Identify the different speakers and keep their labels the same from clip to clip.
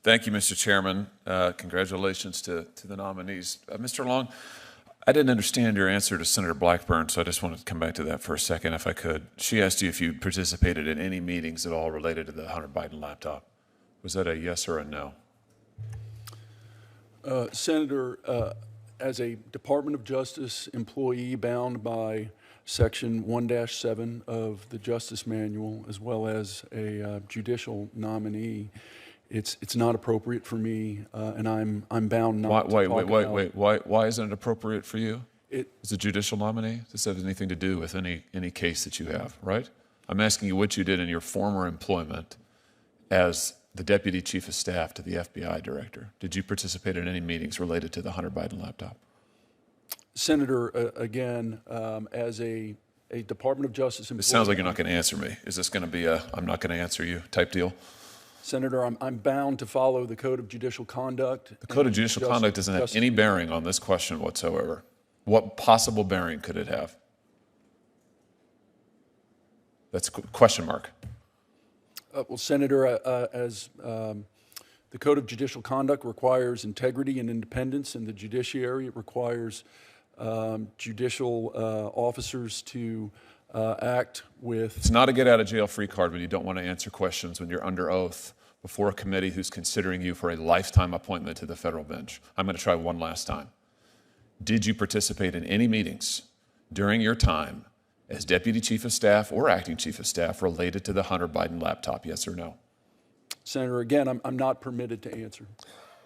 Speaker 1: Thank you, Mr. Chairman. Congratulations to the nominees. Mr. Long, I didn't understand your answer to Senator Blackburn, so I just wanted to come back to that for a second, if I could. She asked you if you participated in any meetings at all related to the Hunter Biden laptop. Was that a yes or a no?
Speaker 2: Senator, as a Department of Justice employee bound by Section 1-7 of the Justice Manual, as well as a judicial nominee, it's not appropriate for me, and I'm bound not to talk about.
Speaker 1: Why isn't it appropriate for you? As a judicial nominee? This has anything to do with any case that you have, right? I'm asking you what you did in your former employment as the Deputy Chief of Staff to the FBI Director. Did you participate in any meetings related to the Hunter Biden laptop?
Speaker 2: Senator, again, as a Department of Justice employee.
Speaker 1: It sounds like you're not going to answer me. Is this going to be a I'm not going to answer you type deal?
Speaker 2: Senator, I'm bound to follow the Code of Judicial Conduct.
Speaker 1: The Code of Judicial Conduct doesn't have any bearing on this question whatsoever. What possible bearing could it have? That's a question mark.
Speaker 2: Well, Senator, as the Code of Judicial Conduct requires integrity and independence in the judiciary, it requires judicial officers to act with...
Speaker 1: It's not a get-out-of-jail-free card when you don't want to answer questions when you're under oath before a committee who's considering you for a lifetime appointment to the federal bench. I'm going to try one last time. Did you participate in any meetings during your time as Deputy Chief of Staff or Acting Chief of Staff related to the Hunter Biden laptop, yes or no?
Speaker 2: Senator, again, I'm not permitted to answer.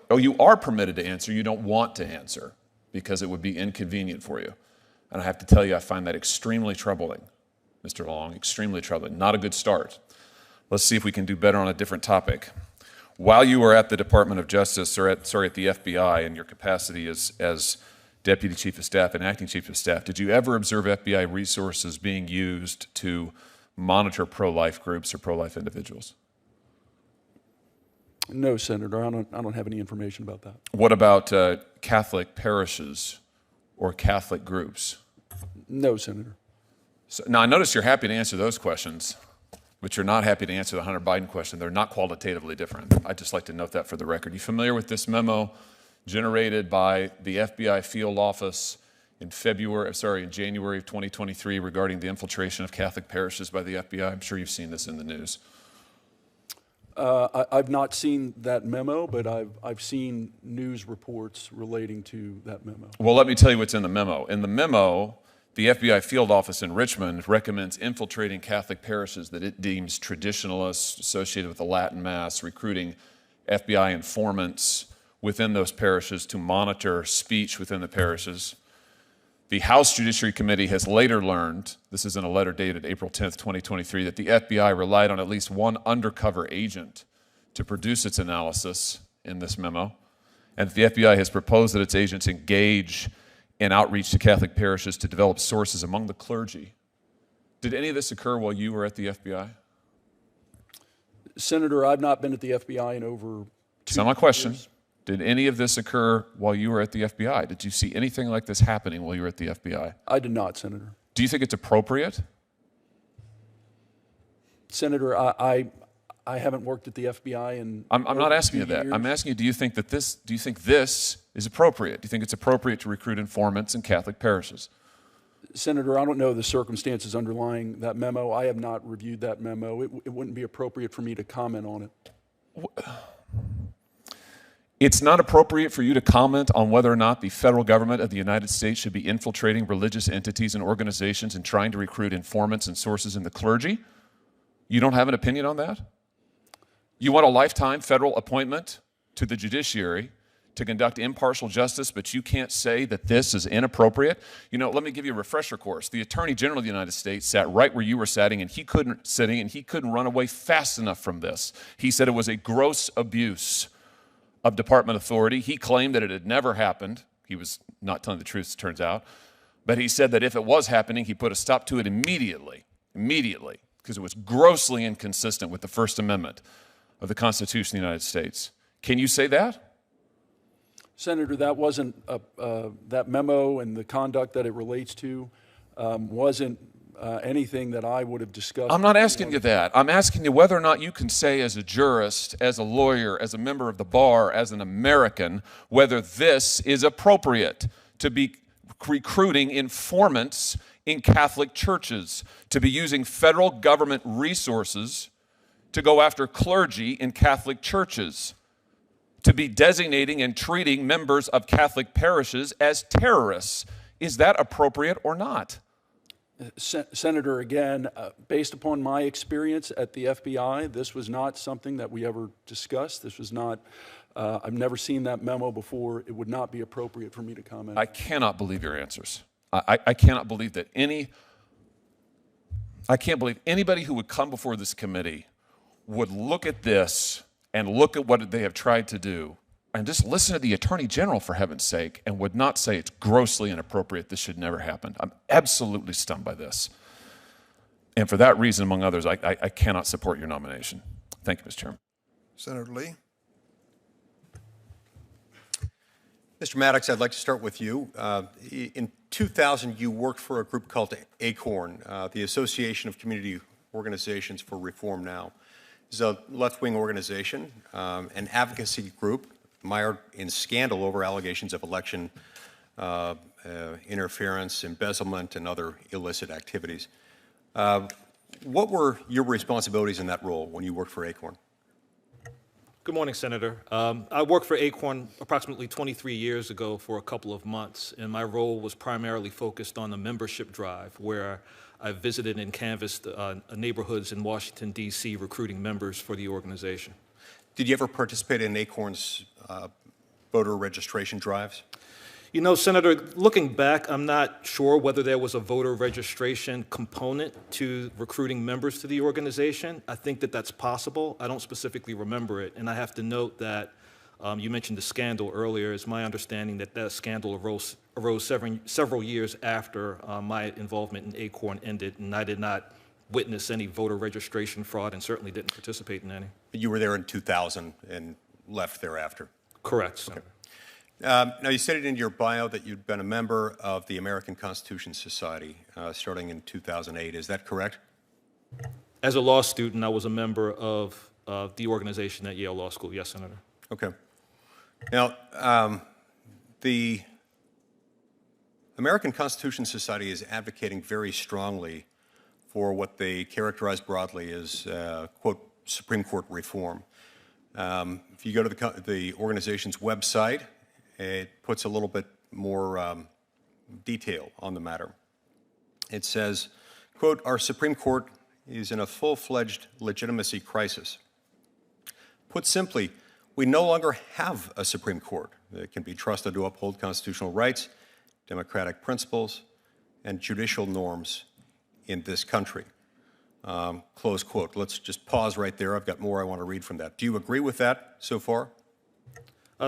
Speaker 1: Oh, you are permitted to answer. You don't want to answer because it would be inconvenient for you. And I have to tell you, I find that extremely troubling, Mr. Long, extremely troubling. Not a good start. Let's see if we can do better on a different topic. While you were at the Department of Justice, or at the FBI in your capacity as Deputy Chief of Staff and Acting Chief of Staff, did you ever observe FBI resources being used to monitor pro-life groups or pro-life individuals?
Speaker 2: No, Senator. I don't have any information about that.
Speaker 1: What about Catholic parishes or Catholic groups?
Speaker 2: No, Senator.
Speaker 1: So, now, I notice you're happy to answer those questions, but you're not happy to answer the Hunter Biden question. They're not qualitatively different. I'd just like to note that for the record. You familiar with this memo generated by the FBI field office in January of 2023 regarding the infiltration of Catholic parishes by the FBI? I'm sure you've seen this in the news.
Speaker 2: I've not seen that memo, but I've seen news reports relating to that memo.
Speaker 1: Well, let me tell you what's in the memo. In the memo, the FBI field office in Richmond recommends infiltrating Catholic parishes that it deems traditionalists associated with the Latin Mass, recruiting FBI informants within those parishes to monitor speech within the parishes. The House Judiciary Committee has later learned, this is in a letter dated April 10th, 2023, that the FBI relied on at least one undercover agent to produce its analysis in this memo, and that the FBI has proposed that its agents engage in outreach to Catholic parishes to develop sources among the clergy. Did any of this occur while you were at the FBI?
Speaker 2: Senator, I've not been at the FBI in over 2 years.
Speaker 1: That's not my question. Did any of this occur while you were at the FBI? Did you see anything like this happening while you were at the FBI?
Speaker 2: I did not, Senator.
Speaker 1: Do you think it's appropriate?
Speaker 2: Senator, I haven't worked at the FBI in
Speaker 1: I'm not asking you that.
Speaker 2: years.
Speaker 1: I'm asking you, do you think this is appropriate? Do you think it's appropriate to recruit informants in Catholic parishes?
Speaker 2: Senator, I don't know the circumstances underlying that memo. I have not reviewed that memo. It wouldn't be appropriate for me to comment on it.
Speaker 1: It's not appropriate for you to comment on whether or not the federal government of the United States should be infiltrating religious entities and organizations and trying to recruit informants and sources in the clergy? You don't have an opinion on that? You want a lifetime federal appointment to the judiciary to conduct impartial justice, but you can't say that this is inappropriate? You know, let me give you a refresher course. The Attorney General of the United States sat right where you were sitting, and he couldn't run away fast enough from this. He said it was a gross abuse of department authority. He claimed that it had never happened. He was not telling the truth, it turns out. But he said that if it was happening, he put a stop to it immediately, because it was grossly inconsistent with the First Amendment of the Constitution of the United States. Can you say that?
Speaker 2: Senator, that wasn't that memo and the conduct that it relates to wasn't anything that I would have discussed.
Speaker 1: I'm not asking you that. I'm asking you whether or not you can say as a jurist, as a lawyer, as a member of the bar, as an American, whether this is appropriate to be recruiting informants in Catholic churches, to be using federal government resources to go after clergy in Catholic churches, to be designating and treating members of Catholic parishes as terrorists. Is that appropriate or not?
Speaker 2: Senator, again, based upon my experience at the FBI, this was not something that we ever discussed. This was not, I've never seen that memo before. It would not be appropriate for me to comment.
Speaker 1: I cannot believe your answers. I cannot believe that I can't believe anybody who would come before this committee would look at this and look at what they have tried to do and just listen to the Attorney General, for heaven's sake, and would not say it's grossly inappropriate, this should never happen. I'm absolutely stunned by this. And for that reason, among others, I cannot support your nomination. Thank you, Mr. Chairman.
Speaker 3: Senator Lee. Mr. Maddox, I'd like to start with you. In 2000, you worked for a group called ACORN, the Association of Community Organizations for Reform Now. It's a left-wing organization, an advocacy group mired in scandal over allegations of election interference, embezzlement, and other illicit activities. What were your responsibilities in that role when you worked for ACORN?
Speaker 4: Good morning, Senator. I worked for ACORN approximately 23 years ago for a couple of months, and my role was primarily focused on the membership drive, where I visited and canvassed neighborhoods in Washington, D.C., recruiting members for the organization.
Speaker 3: Did you ever participate in ACORN's voter registration drives?
Speaker 4: You know, Senator, looking back, I'm not sure whether there was a voter registration component to recruiting members to the organization. I think that that's possible. I don't specifically remember it. And I have to note that you mentioned the scandal earlier. It's my understanding that that scandal arose several years after my involvement in ACORN ended, and I did not witness any voter registration fraud and certainly didn't participate in any.
Speaker 3: You were there in 2000 and left thereafter?
Speaker 4: Correct, Senator.
Speaker 3: Okay. Now, you stated in your bio that you'd been a member of the American Constitution Society starting in 2008. Is that correct?
Speaker 4: As a law student, I was a member of the organization at Yale Law School. Yes, Senator.
Speaker 3: Okay. Now, the American Constitution Society is advocating very strongly for what they characterize broadly as, quote, Supreme Court reform. If you go to the organization's website, it puts a little bit more detail on the matter. It says, quote, our Supreme Court is in a full-fledged legitimacy crisis. Put simply, we no longer have a Supreme Court that can be trusted to uphold constitutional rights, democratic principles, and judicial norms in this country. Close quote. Let's just pause right there. I've got more I want to read from that. Do you agree with that so far?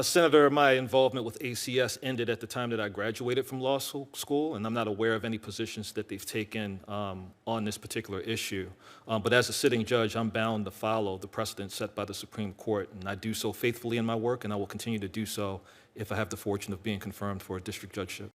Speaker 4: Senator, my involvement with ACS ended at the time that I graduated from law school, and I'm not aware of any positions that they've taken on this particular issue. But as a sitting judge, I'm bound to follow the precedent set by the Supreme Court, and I do so faithfully in my work, and I will continue to do so if I have the fortune of being confirmed for a district judgeship.